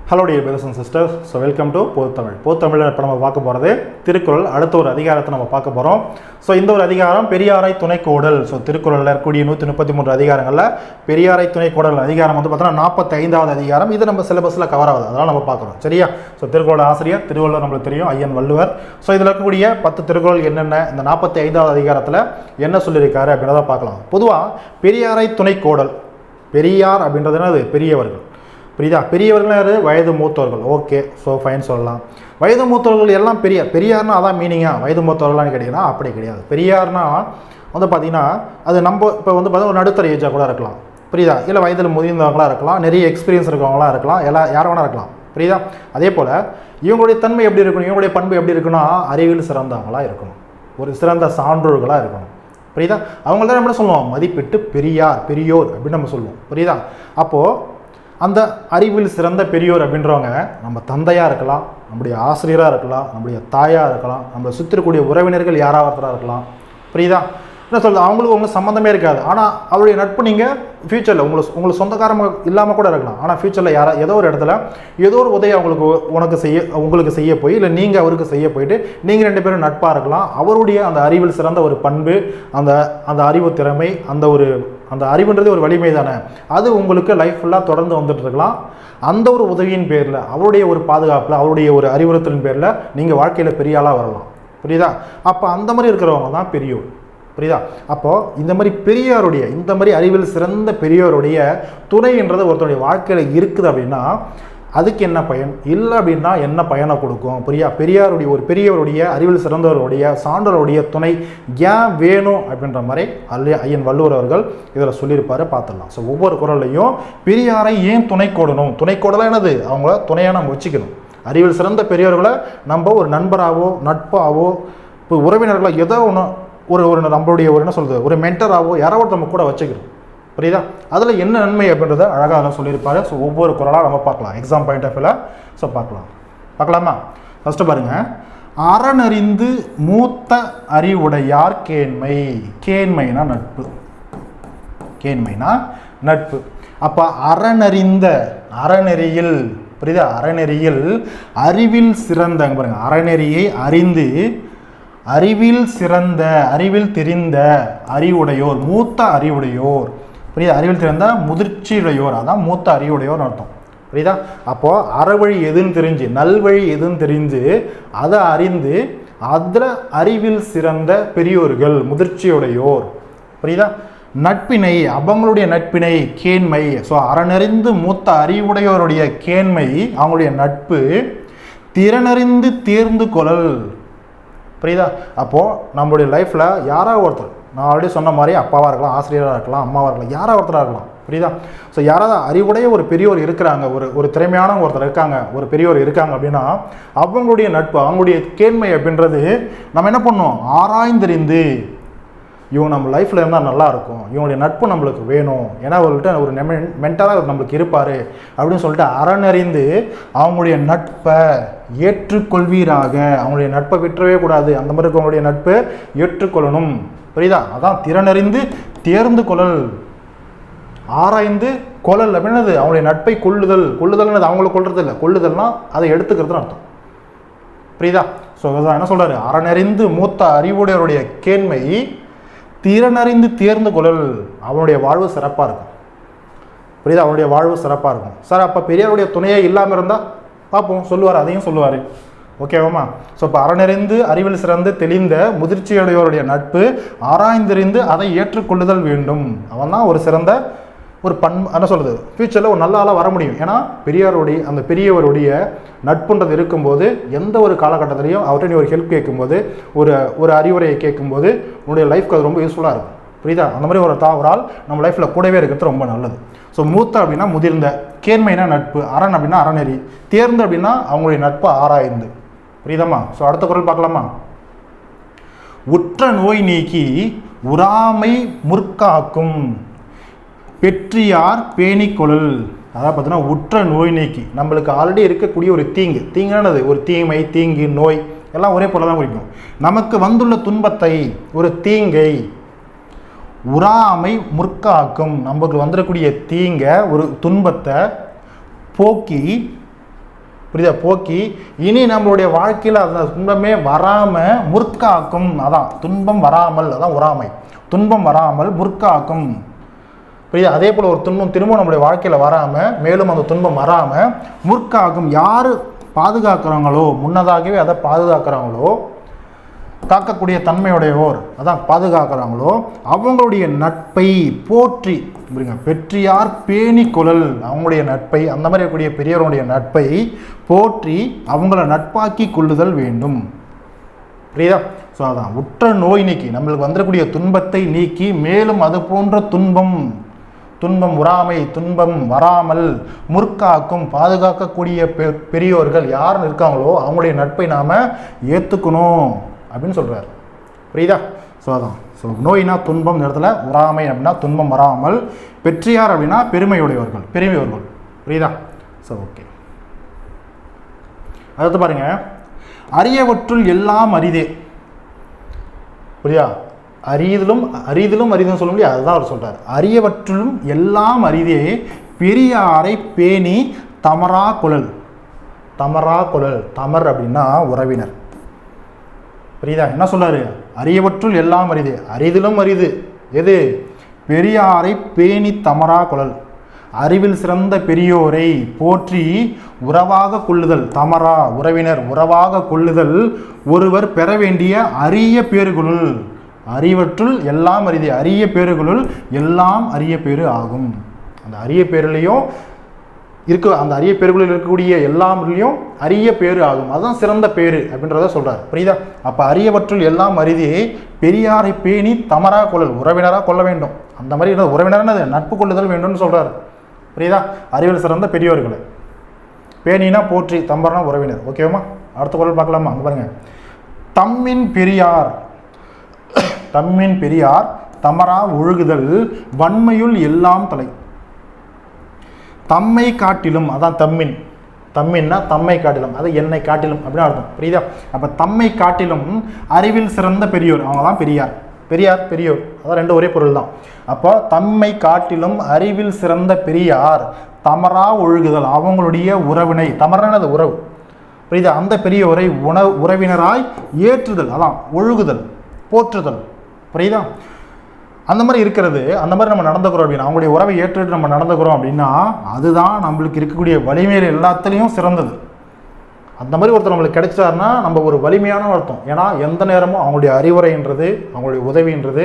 Hello dear brothers and sisters. So welcome to பொதுத்தமிழ். பொதுத்தமிழில் இப்போ நம்ம பார்க்க போகிறது திருக்குறள். அடுத்த ஒரு அதிகாரத்தை நம்ம பார்க்க போகிறோம். ஸோ இந்த ஒரு அதிகாரம் பெரியாரை துணைக்கோடல். ஸோ திருக்குறளில் இருக்கக்கூடிய 133 அதிகாரங்களில் பெரியாரை துணைக்கோடல் அதிகாரம் வந்து பார்த்தோன்னா 45வது அதிகாரம். இது நம்ம சிலபஸில் கவர் ஆகுது, அதெல்லாம் நம்ம பார்க்குறோம். சரியா? ஸோ திருக்குறள் ஆசிரியர் திருவள்ளுவர் நம்மளுக்கு தெரியும், ஐயன் வள்ளுவர். ஸோ இதில் இருக்கக்கூடிய 10 திருக்குறள் என்னென்ன, இந்த 45வது அதிகாரத்தில் என்ன சொல்லியிருக்காரு அப்படின்றத பார்க்கலாம். பொதுவாக பெரியாரை துணைக்கோடல், பெரியார் அப்படின்றது என்னது? பெரியவர்கள். புரியுதா? பெரியவர்கள் யார்? வயது மூத்தவர்கள். ஓகே, ஸோ ஃபைன் சொல்லலாம். வயது மூத்தவர்கள் எல்லாம் பெரியார்னா அதான் மீனிங்கா? வயது மூத்தவர்கள்னு கேட்டிங்கன்னா அப்படி கிடையாது. பெரியார்னா வந்து பார்த்திங்கன்னா அது நம்ம இப்போ வந்து பார்த்தா ஒரு நடுத்தர ஏஜாக கூட இருக்கலாம். புரியுதா? இல்லை வயதில் முதிர்ந்தவங்களாக இருக்கலாம், நிறைய எக்ஸ்பீரியன்ஸ் இருக்கவங்களாக இருக்கலாம், யார் வேணா இருக்கலாம். புரியுதா? அதே போல் இவங்களுடைய தன்மை எப்படி இருக்கணும், இவங்களுடைய பண்பு எப்படி இருக்குன்னா அறிவில் சிறந்தவங்களாக இருக்கணும், ஒரு சிறந்த சான்றோர்களாக இருக்கணும். புரியுதா? அவங்கள தான் நம்ம சொல்லுவோம் மதிப்பிட்டு பெரியோர் அப்படின்னு நம்ம சொல்லுவோம். புரியுதா? அப்போது அந்த அறிவில் சிறந்த பெரியோர் அப்படின்றவங்க நம்ம தந்தையாக இருக்கலாம், நம்முடைய ஆசிரியராக இருக்கலாம், நம்முடைய தாயாக இருக்கலாம், நம்மளை சுற்றி இருக்கக்கூடிய உறவினர்கள் யாராவதாக இருக்கலாம். புரியுதா? என்ன சொல்கிறது, அவங்களுக்கு உங்களுக்கு சம்மந்தமே இருக்காது. ஆனால் அவருடைய நட்பு நீங்கள் ஃப்யூச்சரில் உங்களுக்கு சொந்தக்காரங்க இல்லாமல் கூட இருக்கலாம். ஆனால் ஃப்யூச்சரில் ஏதோ ஒரு இடத்துல ஏதோ ஒரு உதவி உங்களுக்கு செய்ய போய், இல்லை நீங்கள் அவருக்கு செய்ய போயிட்டு நீங்கள் 2 பேரும் நட்பாக இருக்கலாம். அவருடைய அந்த அறிவில் சிறந்த ஒரு பண்பு, அந்த அறிவு திறமை, அந்த அறிவுன்றது ஒரு வலிமை தானே, அது உங்களுக்கு லைஃப் ஃபுல்லாக தொடர்ந்து வந்துட்டு இருக்கலாம். அந்த ஒரு உதவியின் பேரில், அவருடைய ஒரு பாதுகாப்பில், அவருடைய ஒரு அறிவுறுத்தலின் பேரில் நீங்கள் வாழ்க்கையில் பெரிய ஆளாக வரலாம். புரியுதா? அப்போ அந்த மாதிரி இருக்கிறவங்க தான் பெரியோர். புரியுதா? அப்போது இந்த மாதிரி அறிவில் சிறந்த பெரியோருடைய துணைன்றது ஒருத்தருடைய வாழ்க்கையில் இருக்குது அப்படின்னா அதுக்கு என்ன பயன், இல்லை அப்படின்னா என்ன பயனை கொடுக்கும்? பெரியவருடைய அறிவில் சிறந்தவருடைய சான்றோருடைய துணை ஏன் வேணும் அப்படின்ற மாதிரி ஐயன் வள்ளுவர் அவர்கள் இதில் சொல்லியிருப்பாரு. பார்த்துடலாம். ஸோ ஒவ்வொரு குறளையும் பெரியாரை ஏன் துணைக்கோடலாம் என்னது, அவங்கள துணையாக நம்ம வச்சுக்கணும். அறிவில் சிறந்த பெரியவர்களை நம்ம ஒரு நண்பராகவோ நட்பாகவோ இப்போ உறவினர்களாக ஏதோ ஒன்று நம்மளுடைய என்ன சொல்கிறது, ஒரு மென்டராகவோ யாராவது நம்ம கூட வச்சுக்கிறோம். புரியுதா? அதில் என்ன நன்மை அப்படின்றத அழகாக சொல்லியிருப்பாரு. ஸோ ஒவ்வொரு குறளாக நம்ம பார்க்கலாம், எக்ஸாம் பாயிண்ட் ஆஃப் வியூவில். ஸோ பார்க்கலாமா? ஃபஸ்ட்டு பாருங்கள், அறனறிந்து மூத்த அறிவுடையார் கேண்மைனா நட்பு. அப்போ அறநெறியில், புரியுதா? அறநெறியில் அறிவில் சிறந்த, பாருங்க, அறநெறியை அறிந்து அறிவில் சிறந்த, அறிவில் தெரிந்த அறிவுடையோர், மூத்த அறிவுடையோர். புரியுதா? அறிவில் தெரிந்த முதிர்ச்சியுடையோர், அதான் மூத்த அறிவுடையோர் அர்த்தம். புரியுதா? அப்போது அறவழி எதுன்னு தெரிஞ்சு, நல்வழி எதுன்னு தெரிஞ்சு அதை அறிந்து அதில் அறிவில் சிறந்த பெரியோர்கள், முதிர்ச்சியுடையோர். புரியுதா? நட்பினை, அவங்களுடைய நட்பினை கேண்மை. ஸோ அறனறிந்து மூத்த அறிவுடையோருடைய கேண்மை, அவங்களுடைய நட்பு. திறனறிந்து தேர்ந்து கொள்ளல். புரியுதா? அப்போது நம்மளுடைய லைஃப்பில் யாராவது ஒருத்தர், நான் ஆல்ரெடி சொன்ன மாதிரி அப்பாவாக இருக்கலாம், ஆசிரியராக இருக்கலாம், அம்மாவாக இருக்கலாம், யாராவது ஒருத்தராக இருக்கலாம். புரியுதா? ஸோ யாராவது அறிவுடைய ஒரு பெரியோர் இருக்கிறாங்க, ஒரு திறமையான ஒருத்தர் இருக்காங்க, ஒரு பெரியோர் இருக்காங்க அப்படின்னா அவங்களுடைய நட்பு, அவங்களுடைய கேண்மை அப்படின்றது நம்ம என்ன பண்ணோம், ஆராய்ந்தறிந்து இவங்க நம்ம லைஃப்பில் இருந்தால் நல்லாயிருக்கும், இவங்களுடைய நட்பு நம்மளுக்கு வேணும், ஏன்னா அவர்கிட்ட ஒரு மென்டராக நம்மளுக்கு இருப்பார் அப்படின்னு சொல்லிட்டு அறனறிந்து அவங்களுடைய நட்பை ஏற்றுக்கொள்வீராக. அவங்களுடைய நட்பை விட்டுறவே கூடாது, அந்த மாதிரி இருக்கவங்களுடைய நட்பை ஏற்றுக்கொள்ளணும். புரியுதா? அதான் திறனறிந்து தேர்ந்து கொள்ளல். ஆராய்ந்து கொள்ளல் அப்படின்னது அவங்களுடைய நட்பை கொள்ளுதல்னது அவங்கள கொள்றது இல்லை, கொள்ளுதல்னா அதை எடுத்துக்கிறதுன்னு அர்த்தம். புரியுதா? ஸோ அதான் என்ன சொல்கிறாரு, அறனறிந்து மூத்த அறிவுடையவருடைய கேண்மை, திறனறிந்து தேர்ந்து கொள்ளல். அவனுடைய வாழ்வு சிறப்பாக இருக்கும். புரியுதா? அவனுடைய வாழ்வு சிறப்பாக இருக்கும். சார் அப்போ பெரியாருடைய துணையே இல்லாமல் இருந்தால் பார்ப்போம் சொல்லுவார், அதையும் சொல்லுவார். ஓகேவாம்மா? ஸோ இப்போ அறனறிந்து அறிவில் சிறந்து தெளிந்த முதிர்ச்சியுடையோருடைய நட்பு, ஆராய்ந்தறிந்து அதை ஏற்றுக்கொள்ளுதல் வேண்டும். அவன் தான் ஒரு சிறந்த ஒரு என்ன சொல்கிறது, ஃப்யூச்சரில் ஒரு நல்ல ஆளாக வர முடியும். ஏன்னா பெரியவருடைய நட்புன்றது இருக்கும்போது எந்த ஒரு காலகட்டத்திலையும் அவர்கிட்ட நீ ஒரு ஹெல்ப் கேட்கும்போது, ஒரு அறிவுரையை கேட்கும்போது உன்னுடைய லைஃப்க்கு அது ரொம்ப யூஸ்ஃபுல்லாக இருக்கும். புரியுதா? அந்த மாதிரி ஒரு ஆள் நம்ம லைஃப்பில் கூடவே இருக்கிறது ரொம்ப நல்லது. ஸோ மூத்த அப்படின்னா முதிர்ந்த, கேண்மைனா நட்பு, அரண் அப்படின்னா அறநெறி, தேர்ந்து அப்படின்னா அவங்களுடைய நட்பை ஆராய்ந்து. புரியுதாம்மா? ஸோ அடுத்த குறள் பார்க்கலாமா? உற்ற நோய் நீக்கி உறாமை முற்காக்கும் பெற்றியார் பேணிக்கொள்ளல். அதாவது பார்த்தீங்கன்னா உற்ற நோய் நீக்கி, நம்மளுக்கு ஆல்ரெடி இருக்கக்கூடிய ஒரு தீங்குனானது ஒரு தீமை, தீங்கு, நோய் எல்லாம் ஒரே போல தான் குறிக்கும். நமக்கு வந்துள்ள துன்பத்தை, ஒரு தீங்கை உறாமை முற்காக்கும், நமக்கு வந்துடக்கூடிய தீங்க, ஒரு துன்பத்தை போக்கி புரியுதா, போக்கி இனி நம்மளுடைய வாழ்க்கையில் அந்த துன்பமே வராமல் முற்காக்கும். அதான் துன்பம் வராமல், அதான் உறாமை. துன்பம் வராமல் முற்காக்கும். புரியுதா, அதே போல் ஒரு துன்பம் திரும்ப நம்மளுடைய வாழ்க்கையில் வராமல், மேலும் அந்த துன்பம் வராமல் முற்காக்கும். யார் பாதுகாக்கிறாங்களோ, முன்னதாகவே அதை பாதுகாக்கிறாங்களோ, காக்கக்கூடிய தன்மையுடையோர், அதான் பாதுகாக்கிறாங்களோ, அவங்களுடைய நட்பை போற்றி பெற்றியார் பேணி கொள்ளல். அவங்களுடைய நட்பை, அந்த மாதிரி இருக்கக்கூடிய பெரியவருடைய நட்பை போற்றி அவங்கள நட்பாக்கி கொள்ளுதல் வேண்டும். புரியுதா? ஸோ அதான் உற்ற நோய் நீக்கி, நம்மளுக்கு வந்துடக்கூடிய துன்பத்தை நீக்கி, மேலும் அது போன்ற துன்பம் உறாமை துன்பம் வராமல் முற்காக்கும் பாதுகாக்கக்கூடிய பெரியோர்கள் யார் இருக்காங்களோ அவங்களுடைய நட்பை நாம் ஏற்றுக்கணும் அப்படின்னு சொல்கிறார். புரியுதா? ஸோ அதான். ஸோ நோயினா துன்பம் இடத்துல, உறாமை அப்படின்னா துன்பம் வராமல், பெற்றியார் அப்படின்னா பெருமையுடையவர்கள், பெருமையவர்கள். புரியுதா? So okay. அடுத்து பாருங்க, அரியவற்றுள் எல்லாம் அரிதே. புரியுதா? அரிதிலும் சொல்ல முடியாது, அதுதான் அவர் சொல்றார். அரியவற்றிலும் எல்லாம் அரிதே பெரியாரை பேணி தமரா குழல். தமர் அப்படின்னா உறவினர். புரியுதா? என்ன சொல்றாரு? அரியவற்றுள் எல்லாம் அரிது, அரிதிலும் அரிது எது? பெரியாரை பேணி தமரா குழல். அறிவில் சிறந்த பெரியோரை போற்றி உறவாக கொள்ளுதல். தமரா உறவினர், உறவாக கொள்ளுதல் ஒருவர் பெற வேண்டிய அரிய பேறுகளுள். அறிவற்றுள் எல்லாம் அரிது, அரிய பேறுகளுள் எல்லாம் அரிய பேறு ஆகும். அந்த அரிய பேருலையும் அந்த அரிய பேர்களில் இருக்கக்கூடிய எல்லாம்லையும் அரிய பேரு ஆகும். அதுதான் சிறந்த பேரு அப்படின்றத சொல்றாரு. புரியுதா? அப்ப அரியவற்றுள் எல்லாம் அரிதே பெரியாரை பேணி தமரா கொள்ளல். உறவினராக கொள்ள வேண்டும். அந்த மாதிரி உறவினர்னு நட்பு கொள்ளுதல் வேண்டும்னு சொல்றாரு. புரியுதா? அறிவில் சிறந்த பெரியோர்களை பேணினா போற்றி, தம்பரனா உறவினர். ஓகேவா? அடுத்த குரல் பார்க்கலாமா? அங்க பாருங்க, தம்மின் பெரியார் தமரா ஒழுகுதல் வன்மையுள் எல்லாம் தலை. தம்மை காட்டிலும், அதான் தம்மின்னா தம்மை காட்டிலும், அது என்னை காட்டிலும் அப்படின்னு அர்த்தம். புரியுதா? அப்ப தம்மை காட்டிலும் அறிவில் சிறந்த பெரியோர், அவங்க தான் பெரியோர், அதான் ரெண்டு ஒரே பொருள் தான். அப்போ தம்மை காட்டிலும் அறிவில் சிறந்த பெரியார் தமரா ஒழுகுதல், அவங்களுடைய உறவினை, தமரானது உறவு. புரியுதா? அந்த பெரியோரை உறவினராய் ஏற்றுதல், அதான் ஒழுகுதல், போற்றுதல். புரியுதா? அந்த மாதிரி இருக்கிறது, அந்த மாதிரி நம்ம நடந்துக்கிறோம் அப்படின்னா, அவங்களுடைய உறவை ஏற்றுட்டு நம்ம நடந்துக்கிறோம் அப்படின்னா, அதுதான் நம்மளுக்கு இருக்கக்கூடிய வலிமையில் எல்லாத்துலேயும் சிறந்தது. அந்த மாதிரி ஒருத்தர் நம்மளுக்கு கிடைச்சாருன்னா நம்ம ஒரு வலிமையான அர்த்தம். ஏன்னா எந்த நேரமும் அவங்களுடைய அறிவுரைன்றது, அவங்களுடைய உதவின்றது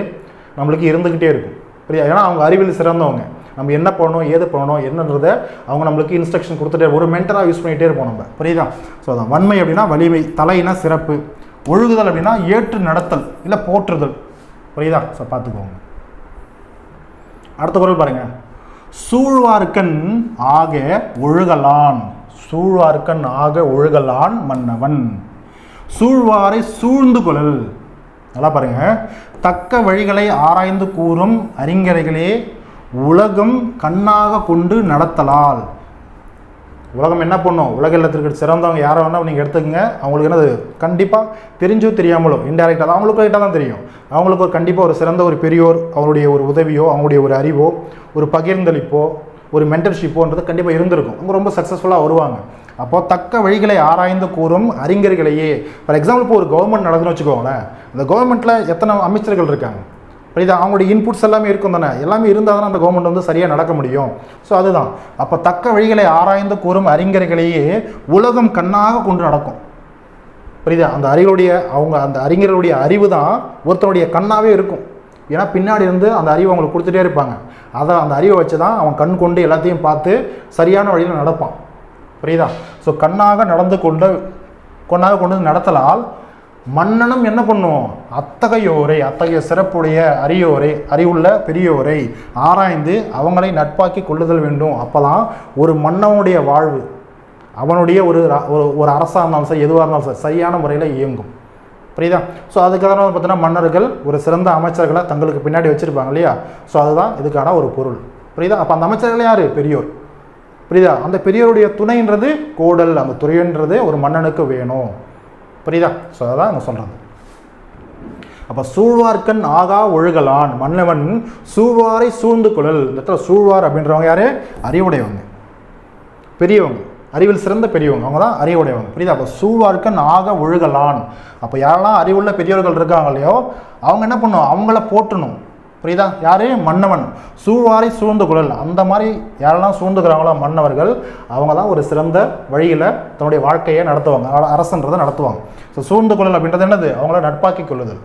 நம்மளுக்கு இருந்துக்கிட்டே இருக்கும். புரியுதா? ஏன்னா அவங்க அறிவில் சிறந்தவங்க. நம்ம என்ன பண்ணணும், ஏது பண்ணணும் என்னன்றதை அவங்க நம்மளுக்கு இன்ஸ்ட்ரக்ஷன் கொடுத்துட்டே, ஒரு மென்டராக யூஸ் பண்ணிகிட்டே இருப்போம் நம்ம. புரியுதா? ஸோ அதான் வன்மை அப்படின்னா வலிமை, தலைனா சிறப்பு, ஒழுகுதல் அப்படின்னா ஏற்று நடத்தல் இல்லை போற்றுதல். புரியுதா? ஸோ பார்த்துக்கோங்க. அடுத்த குரல் பாருங்க, சூழ்வார்க்கண் ஆக ஒழுகலான். சூழ்வார்க்கண் ஆக ஒழுகலான் மன்னவன். சூழ்வாரை சூழ்ந்து கொள்ளல். நல்லா பாருங்க, தக்க வழிகளை ஆராய்ந்து கூறும் அறிஞர்களே உலகம் கண்ணாக கொண்டு நடத்தலால். உலகம் என்ன பண்ணும்? உலக இல்லத்திற்கு சிறந்தவங்க யாரை வேணால் நீங்கள் எடுத்துக்கங்க. அவங்களுக்கு என்னது கண்டிப்பாக தெரிஞ்சோ தெரியாமலோ இன்டெரக்டாக தான், அவங்களுக்கு ரைட்டாக தான் தெரியும். அவங்களுக்கு ஒரு கண்டிப்பாக ஒரு சிறந்த ஒரு பெரியோர், அவங்களுடைய ஒரு உதவியோ, அவங்களுடைய ஒரு அறிவோ, ஒரு பகிர்ந்தளிப்போ, ஒரு மென்டர்ஷிப்போன்றது கண்டிப்பாக இருந்திருக்கும். அவங்க ரொம்ப சக்ஸஸ்ஃபுல்லாக வருவாங்க. அப்போது தக்க வழிகளை ஆராய்ந்து கூறும் அறிஞர்களையே. ஃபார் எக்ஸாம்பிள், இப்போ ஒரு கவர்மெண்ட் நடக்குதுன்னு வச்சுக்கோங்களேன். அந்த கவர்மெண்ட்டில் எத்தனை அமைச்சர்கள் இருக்காங்க? புரியுதா? அவங்களுடைய இன்புட்ஸ் எல்லாமே இருக்கும் தானே, எல்லாமே இருந்தால் தானே அந்த கவர்மெண்ட் வந்து சரியாக நடக்க முடியும். ஸோ அதுதான். அப்போ தக்க வழிகளை ஆராய்ந்து கூறும் அறிஞர்களையே உலகம் கண்ணாக கொண்டு நடக்கும். புரியுதா? அந்த அந்த அறிஞர்களுடைய அறிவு தான் ஒருத்தனுடைய கண்ணாகவே இருக்கும். ஏன்னா பின்னாடி இருந்து அந்த அறிவை அவங்களுக்கு கொடுத்துட்டே இருப்பாங்க. அதை அந்த அறிவை வச்சு தான் அவன் கண் கொண்டு எல்லாத்தையும் பார்த்து சரியான வழியில் நடப்பான். புரியுதா? ஸோ கண்ணாக கொண்டு நடத்தலால் மன்னனும் என்ன பண்ணும்? அத்தகைய சிறப்புடைய அறிவுள்ள பெரியோரை ஆராய்ந்து அவங்களை நட்பாக்கி கொள்ளுதல் வேண்டும். அப்போதான் ஒரு மன்னனுடைய வாழ்வு, அவனுடைய ஒரு அரசாக இருந்தாலும் சரி, எதுவாக இருந்தாலும் சரி, சரியான முறையில் இயங்கும். புரியுதா? ஸோ அதுக்காக பார்த்தீங்கன்னா மன்னர்கள் ஒரு சிறந்த அமைச்சர்களை தங்களுக்கு பின்னாடி வச்சுருப்பாங்க இல்லையா? ஸோ அதுதான் இதுக்கான ஒரு பொருள். புரியுதா? அப்போ அந்த அமைச்சர்கள் யார்? பெரியோர். புரியுதா? அந்த பெரியோருடைய துணைன்றது கோடல், அந்த துறைன்றது ஒரு மன்னனுக்கு வேணும். புரியுதா? ஸோ அதான் அங்கே சொல்கிறது. அப்போ சூழ்வார்க்கண் ஆகா ஒழுகலான் மன்னவன் சூழ்வாரை சூழ்ந்து கொள்ளல். இந்த இடத்துல சூழ்வார் அப்படின்றவங்க யாரு? அறிவுடையவங்க, பெரியவங்க. அறிவில் சிறந்த பெரியவங்க, அவங்க தான் அறிவுடையவங்க. புரியுதா? அப்போ சூழ்வார்க்க நாக ஒழுகலான். அப்போ யாரெல்லாம் அறிவுள்ள பெரியவர்கள் இருக்காங்க இல்லையோ அவங்க என்ன பண்ணும், அவங்கள போற்றணும். புரியுதா? யாரு? மன்னவன். சூழ்வாரை சூழ்ந்து குழல். அந்த மாதிரி யாரெல்லாம் சூழ்ந்துக்கிறாங்களோ மன்னவர்கள், அவங்க தான் ஒரு சிறந்த வழியில் தன்னுடைய வாழ்க்கையை நடத்துவாங்க, அரசன்றதை நடத்துவாங்க. ஸோ சூழ்ந்து குழல் அப்படின்றது என்னது? அவங்கள நட்பாக்கி கொள்ளுதல்.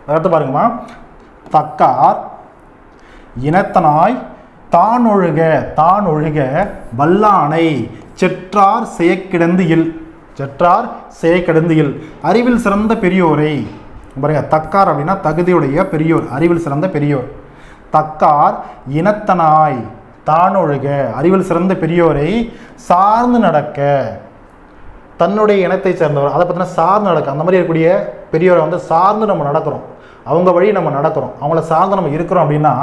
அடுத்து பாருங்கம்மா, தக்கார் இனத்தனாய் தான் ஒழுக வல்லானை செற்றார் செயக்கிடந்து இல். செற்றார் செயக்கிடந்து இல். அறிவில் சிறந்த பெரியோரை பாருங்க. தக்கார் அப்படின்னா தகுதியுடைய பெரியோர், அறிவில் சிறந்த பெரியோர். தக்கார் இனத்தனாய் தான் ஒழுக, அறிவில் சிறந்த பெரியோரை சார்ந்து நடக்க, தன்னுடைய இனத்தை சேர்ந்தவர் அதை பற்றின சார்ந்து நடக்க, அந்த மாதிரி இருக்கக்கூடிய பெரியோரை வந்து சார்ந்து நம்ம நடக்கிறோம், அவங்க வழி நம்ம நடக்கிறோம், அவங்கள சார்ந்து நம்ம இருக்கிறோம் அப்படின்னா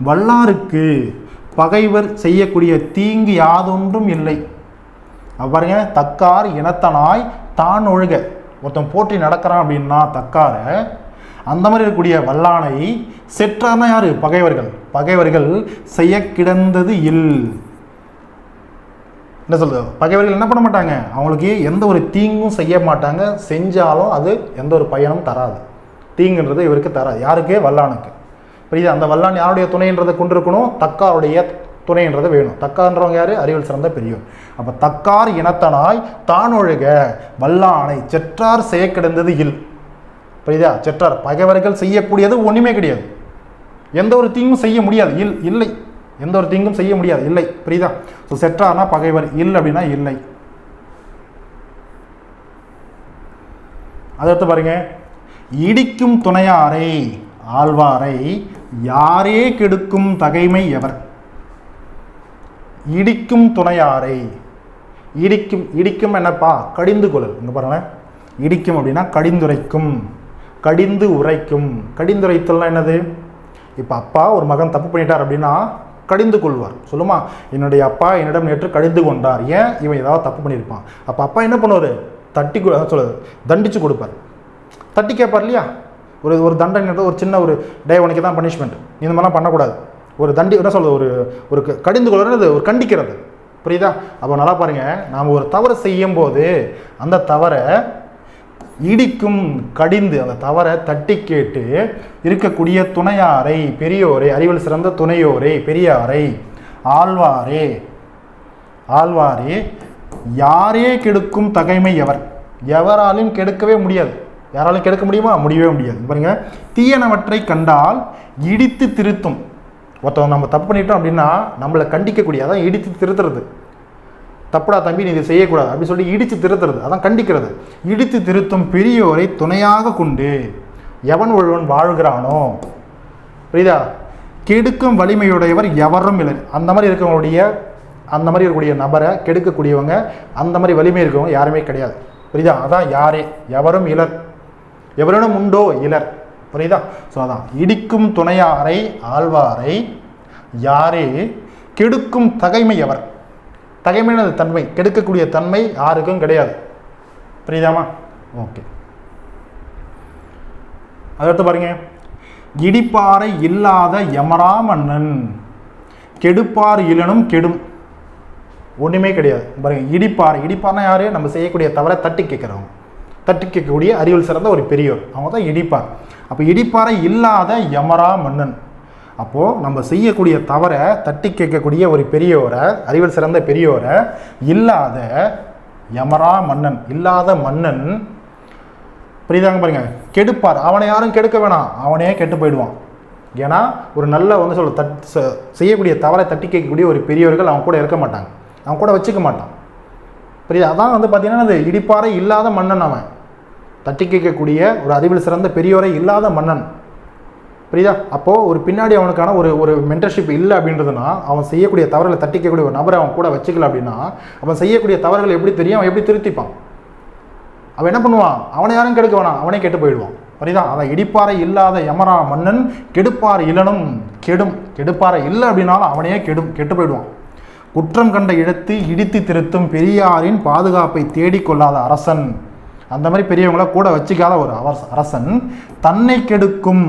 வல்லாருக்கு பகைவர் செய்யக்கூடிய தீங்கு யாதொன்றும் இல்லை. பாருங்க, தக்கார் இனத்தனாய் தான் ஒழுக, ஒருத்தன் போற்றி நடக்கிறான் அப்படின்னா தக்கார, அந்த மாதிரி இருக்கக்கூடிய வல்லானை செற்றார்னா யாரு? பகைவர்கள். பகைவர்கள் செய்ய கிடந்தது இல். என்ன சொல்றது? பகைவர்கள் என்ன பண்ண மாட்டாங்க, அவங்களுக்கு எந்த ஒரு தீங்கும் செய்ய மாட்டாங்க, செஞ்சாலும் அது எந்த ஒரு பயனும் தராது. தீங்குன்றது இவருக்கு தராது. யாருக்கு? வல்லானுக்கு. புரியுது? அந்த வல்லான் யாருடைய துணைன்றதை கொண்டிருக்கணும்? தக்காருடைய துணைன்றதை வேணும். தக்கான்றவங்க யாரு? அறிவில் சிறந்த பெரியோர். அப்போ தக்கார் இனத்தனாய் தான் ஒழுக வல்லானை செற்றார் செய்ய கிடந்தது இல். புரியுதா? செற்றார் பகைவர்கள் செய்யக்கூடியது ஒன்றுமே கிடையாது, எந்த ஒரு தீங்கும் செய்ய முடியாது. இல்லை, எந்த ஒரு தீங்கும் செய்ய முடியாது, இல்லை. புரியுதா? ஸோ செற்றார்னா பகைவர், இல் அப்படின்னா இல்லை. அடுத்து பாருங்க, இடிக்கும் துணையாரை ஆழ்வாரை யாரே கெடுக்கும் தகைமை எவர். இடிக்கும் துணையாரை, இடிக்கும் என்னப்பா? கடிந்து கொள்ளல். இங்க பாருங்க, இடிக்கும் அப்படின்னா கடிந்துரைக்கும், கடிந்து உரைக்கும். கடிந்துரைத்தல்னா என்னது? இப்போ அப்பா ஒரு மகன் தப்பு பண்ணிட்டார் அப்படின்னா கடிந்து கொள்வார். சொல்லுமா, என்னுடைய அப்பா என்னிடம் நேற்று கடிந்து கொண்டார், ஏன்? இவன் ஏதாவது தப்பு பண்ணியிருப்பான். அப்போ அப்பா என்ன பண்ணுவார்? தட்டி சொல்லுது, தண்டிச்சு கொடுப்பார், தட்டி கேட்பார் இல்லையா? ஒரு தண்டனை, ஒரு சின்ன ஒரு டே உனக்கு தான் பனிஷ்மெண்ட், இந்த மாதிரிலாம் பண்ணக்கூடாது, ஒரு என்ன சொல்றது, ஒரு கடிந்து கொள்வது, ஒரு கண்டிக்கிறது. புரியுதா? அப்போ நல்லா பாருங்க, நாம் ஒரு தவறு செய்யும் போது அந்த தவறை இடிக்கும், கடிந்து அந்த தவறை தட்டி கேட்டு இருக்கக்கூடிய துணையாரை பெரியோரை, அறிவில் சிறந்த துணையோரை பெரியாரை ஆழ்வாரே யாரே கெடுக்கும் தகைமை எவர். எவராலும் கெடுக்கவே முடியாது. யாராலும் கெடுக்க முடியுமா? முடியவே முடியாது. பாருங்க, தீயனவற்றை கண்டால் இடித்து திருத்தும். ஒருத்தவங்க நம்ம தப்பு பண்ணிட்டோம் அப்படின்னா நம்மளை கண்டிக்கக்கூடிய, அதான் இடித்து திருத்துறது. தப்புடா தம்பி, நீ இதை செய்யக்கூடாது அப்படின்னு சொல்லி இடித்து திருத்துறது, அதான் கண்டிக்கிறது. இடித்து திருத்தும் பெரியோரை துணையாக கொண்டு எவன் ஒருவன் வாழ்கிறானோ. புரியுதா? கெடுக்கும் வலிமையுடையவர் எவரும் இல்லை. அந்த மாதிரி இருக்கக்கூடிய நபரை கெடுக்கக்கூடியவங்க, அந்த மாதிரி வலிமை இருக்கவங்க யாருமே கிடையாது. புரியுதா? அதான் யாரே, எவரும் இலர், எவரிடம் உண்டோ இலர். புரியுதா? ஸோ அதான் இடிக்கும் துணையாரை ஆழ்வாரை யாரே கெடுக்கும் தகைமை எவர். தகைமையான தன்மை, கெடுக்கக்கூடிய தன்மை யாருக்கும் கிடையாது. புரியுதாமா? ஓகே. அடுத்து பாருங்க, இடிப்பாறை இல்லாத யமரா மன்னன் கெடுப்பார் இலனும் கெடும். ஒன்றுமே கிடையாது. பாருங்க, இடிப்பார்னா யாரு? நம்ம செய்யக்கூடிய தவறை தட்டி கேட்குறவங்க, தட்டி கேட்கக்கூடிய அறிவில் சிறந்த ஒரு பெரியோர், அவங்க தான் இடிப்பார். அப்போ இடிப்பாறை இல்லாத யமரா மன்னன். அப்போது நம்ம செய்யக்கூடிய தவறை தட்டி கேட்கக்கூடிய ஒரு பெரியோரை, அறிவில் சிறந்த பெரியோரை இல்லாத யமரா மன்னன், இல்லாத மன்னன். புரியுதாங்க? பாருங்க, கெடுப்பார். அவனை யாரும் கெடுக்க வேணாம், அவனே கெட்டு போயிடுவான். ஏன்னா ஒரு நல்ல செய்யக்கூடிய தவறை தட்டி கேட்கக்கூடிய ஒரு பெரியவர்கள் அவங்க கூட இருக்க மாட்டாங்க, அவன் கூட வச்சுக்க மாட்டான். புரியுது? அதான் பார்த்தீங்கன்னா அது இடிப்பாறை இல்லாத மன்னன். அவன் தட்டி கேட்கக்கூடிய ஒரு அறிவில் சிறந்த பெரியோரை இல்லாத மன்னன். புரியுதா? அப்போது ஒரு பின்னாடி அவனுக்கான ஒரு மென்டர்ஷிப் இல்லை அப்படின்றதுனா, அவன் செய்யக்கூடிய தவறுகளை தட்டி கேட்கக்கூடிய ஒரு நபரை அவன் கூட வச்சுக்கல அப்படின்னா அவன் செய்யக்கூடிய தவறுகள் எப்படி தெரியும், அவன் எப்படி திருத்திப்பான்? அவன் என்ன பண்ணுவான்? அவனை யாரும் கெடுக்க வேணாம், அவனே கெட்டு போயிடுவான். புரியுதா? அவன் இடிப்பாறை இல்லாத யமரா மன்னன் கெடுப்பார் இலனும் கெடும். கெடுப்பாறை இல்லை அப்படின்னாலும் அவனையே கெட்டு போயிடுவான். குற்றம் கண்ட இடத்து இடித்து திருத்தும் பெரியாரின் பாதுகாப்பை தேடிக்கொள்ளாத அரசன். அந்த மாதிரி பெரியவங்கள கூட வச்சுக்காத ஒரு அரசன் தன்னை கெடுக்கும்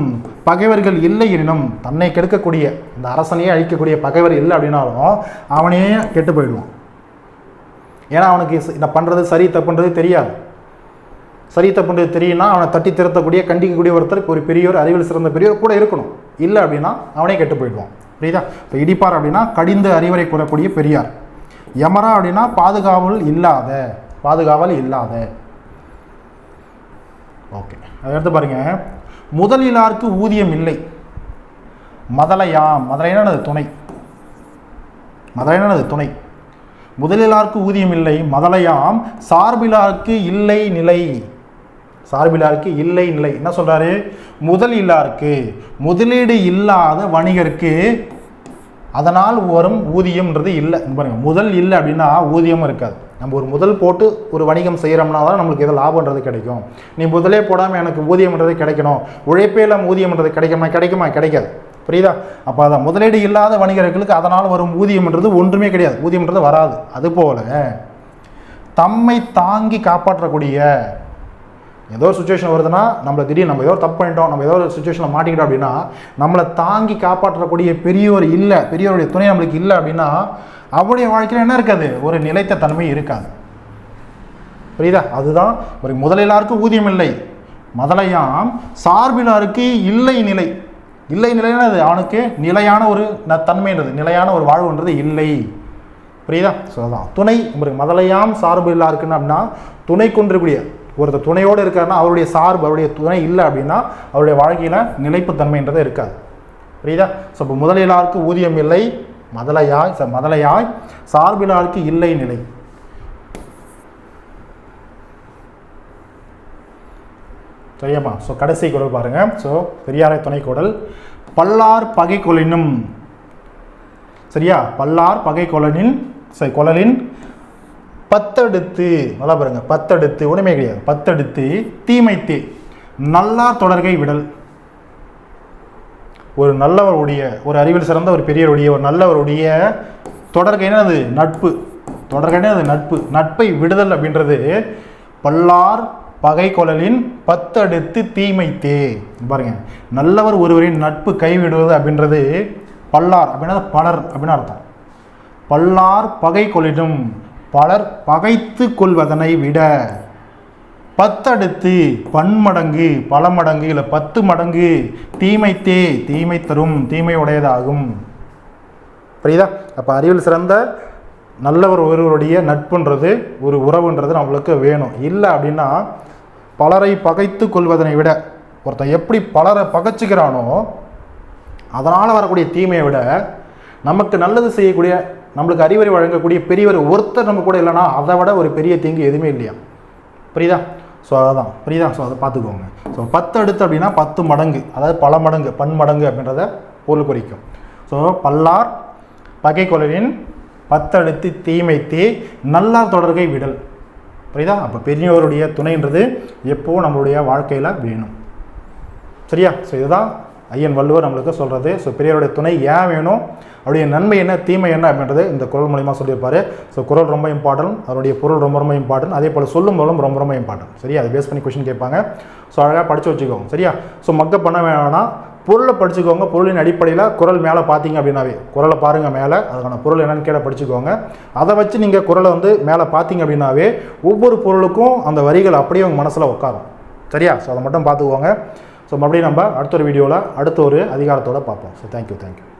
பகைவர்கள் இல்லை எனினும், தன்னை கெடுக்கக்கூடிய இந்த அரசனையே அழிக்கக்கூடிய பகைவர் இல்லை அப்படின்னாலும் அவனே கெட்டு போயிடுவான். ஏன்னா அவனுக்கு இதை பண்ணுறது சரி தப்புன்றது தெரியாது. சரி தப்புன்றது தெரியும்னா அவனை தட்டி திருத்தக்கூடிய கண்டிக்கக்கூடிய ஒருத்தர் ஒரு பெரியவர், அறிவில் சிறந்த பெரியவர் கூட இருக்கணும். இல்லை அப்படின்னா அவனே கெட்டு போயிடுவான். புரியுதா? இப்போ இடிப்பார் அப்படின்னா கடிந்து அறிவுரை கூறக்கூடிய பெரியார். யமரா அப்படின்னா பாதுகாவல் இல்லாத. ஓகே, அதை எடுத்து பாருங்க. முதலிலாருக்கு ஊதியம் இல்லை. மதலையான துணை. முதலிலாருக்கு ஊதியம் இல்லை. மதலையாம் சார்பிலாருக்கு இல்லை நிலை. என்ன சொல்றாரு? முதலிலாருக்கு, முதலீடு இல்லாத வணிகருக்கு அதனால் வரும் ஊதியம்ன்றது இல்லை. பாருங்க, முதல் இல்லை அப்படின்னா ஊதியமும் இருக்காது. நம்ம ஒரு முதல் போட்டு ஒரு வணிகம் செய்கிறோம்னா தான் நம்மளுக்கு எதோ லாபம்ன்றது கிடைக்கும். நீ முதலே போடாமல் எனக்கு ஊதியம்ன்றது கிடைக்கணும், உழைப்பே இல்லாமல் ஊதியம்ன்றது கிடைக்காது. புரியுதா? அப்போ அதான் முதலீடு இல்லாத வணிகர்களுக்கு அதனால் வரும் ஊதியம்ன்றது ஒன்றுமே கிடையாது, ஊதியம்ன்றது வராது. அதுபோல தம்மை தாங்கி காப்பாற்றக்கூடிய ஏதோ ஒரு சுச்சுவேஷன் வருதுன்னா, நம்மளை திடீர்னு நம்ம ஏதோ தப்பு பண்ணிட்டோம், நம்ம ஏதோ ஒரு சுச்சுவேஷனில் மாட்டிக்கிட்டோம் அப்படின்னா நம்மளை தாங்கி காப்பாற்றக்கூடிய பெரியவருடைய துணை நம்மளுக்கு இல்லை அப்படின்னா அவருடைய வாழ்க்கையில் என்ன இருக்காது? ஒரு நிலைத்த தன்மை இருக்காது. புரியுதா? அதுதான் ஒரு முதலிலாருக்கு ஊதியம் இல்லை. மதலையாம் சார்பிலாருக்கு இல்லை நிலைன்னா அது அவனுக்கு நிலையான ஒரு தன்மைன்றது, நிலையான ஒரு வாழ்வுன்றது இல்லை. புரியுதா? ஸோ அதான் துணை. மதலையாம் சார்பு இல்லா இருக்குன்னு அப்படின்னா துணை கொண்டிருக்கூடிய ஒருத்தர் துணையோடு இருக்காருன்னா அவருடைய துணை இல்லை அப்படின்னா அவருடைய வாழ்க்கையில் நிலைப்புத்தன்மைன்றதே இருக்காது. புரியுதா? ஸோ இப்போ முதலிலாருக்கு ஊதியம் இல்லை, மதலையாய் சார்பிலாருக்கு இல்லை நிலை. சரியாம்மா? ஸோ கடைசி குறள் பாருங்க. ஸோ பெரியாரை துணை குறள். பல்லார் பகை கொலினும், சரியா? பல்லார் பகை கொலலின் பத்தடுத்து, நல்லா பாருங்க, பத்தடுத்து ஒன்றுமே கிடையாது. பத்தடுத்து தீமைத்தே நல்லார் தொடர்கை விடல். ஒரு நல்லவருடைய, ஒரு அறிவில் சிறந்த ஒரு பெரியவருடைய, ஒரு நல்லவருடைய தொடர்கைன்னா அது நட்பு. தொடர்கைன்னா அது நட்பை விடுதல் அப்படின்றது பல்லார் பகை கொலலின் பத்தடுத்து தீமைத்தே. பாருங்க, நல்லவர் ஒருவரின் நட்பு கைவிடுவது அப்படின்றது பல்லார் அப்படின்னா பலர் அப்படின்னு அர்த்தம். பல்லார் பகை கொலினும், பலர் பகைத்து கொள்வதனை விட பத்தடுத்து பன்மடங்கு, பல மடங்கு, இல்லை 10 மடங்கு தீமைத்தே, தீமை தரும், தீமை உடையதாகும். புரியுதா? அப்போ அறிவில் சிறந்த நல்லவர் ஒருவருடைய நட்புன்றது, ஒரு உறவுன்றது நம்மளுக்கு வேணும். இல்லை அப்படின்னா பலரை பகைத்து கொள்வதனை விட, ஒருத்தன் எப்படி பலரை பகைச்சிக்கிறானோ அதனால் வரக்கூடிய தீமையை விட நமக்கு நல்லது செய்யக்கூடிய, நம்மளுக்கு அறிவுரை வழங்கக்கூடிய பெரியவர் ஒருத்தர் நம்ம கூட இல்லைன்னா அதை விட ஒரு பெரிய தீங்கு எதுவுமே இல்லையா? புரியுதா? ஸோ அதான், புரியுதா? ஸோ அதை பார்த்துக்கோங்க. ஸோ 10 அடுத்து அப்படின்னா 10 மடங்கு, அதாவது பல மடங்கு, பன்மடங்கு அப்படின்றத பொருள் குறிக்கும். ஸோ பல்லார் பகை கொலலின் 10 அடுத்து தீமைத்தே நல்லார் தொடர்கை விடல். புரியுதா? அப்போ பெரியவருடைய துணைன்றது எப்போவும் நம்மளுடைய வாழ்க்கையில் வேணும். சரியா? ஸோ இதுதான் ஐயன் வள்ளுவர் நம்மளுக்கு சொல்கிறது. ஸோ பெரியவருடைய துணை ஏன் வேணும், அவருடைய நன்மை என்ன, தீமை என்ன அப்படின்றது இந்த குறள் மூலிமா சொல்லியிருப்பார். ஸோ குறள் ரொம்ப இம்பார்ட்டன்ட், அதனுடைய பொருள் ரொம்ப இம்பார்ட்டன்ட், அதே போல் சொல்லும் போலும் ரொம்ப இம்பார்ட்டன்ட். சரியா? அதை பேஸ் பண்ணி கொஸ்டின் கேட்பாங்க. ஸோ அழகாக படித்து வச்சுக்கோங்க. சரியா? ஸோ மக்கப் பண்ண வேணாம்னா பொருளை படிச்சுக்கோங்க. பொருளின் அடிப்படையில் குறள் மேலே பார்த்தீங்க அப்படின்னாவே, குறளை பாருங்கள் மேலே, அதுக்கான பொருள் என்னன்னு கேட்ட படிச்சுக்கோங்க. அதை வச்சு நீங்கள் குறளை மேலே பார்த்தீங்க அப்படின்னாவே ஒவ்வொரு பொருளுக்கும் அந்த வரிகள் அப்படியே உங்கள் மனசில் உட்காரும். சரியா? ஸோ அதை மட்டும் பார்த்துக்கோங்க. ஸோ மறுபடியும் நம்ம அடுத்த ஒரு வீடியோவில் அடுத்த ஒரு அதிகாரத்தோடு பார்ப்போம். So thank you.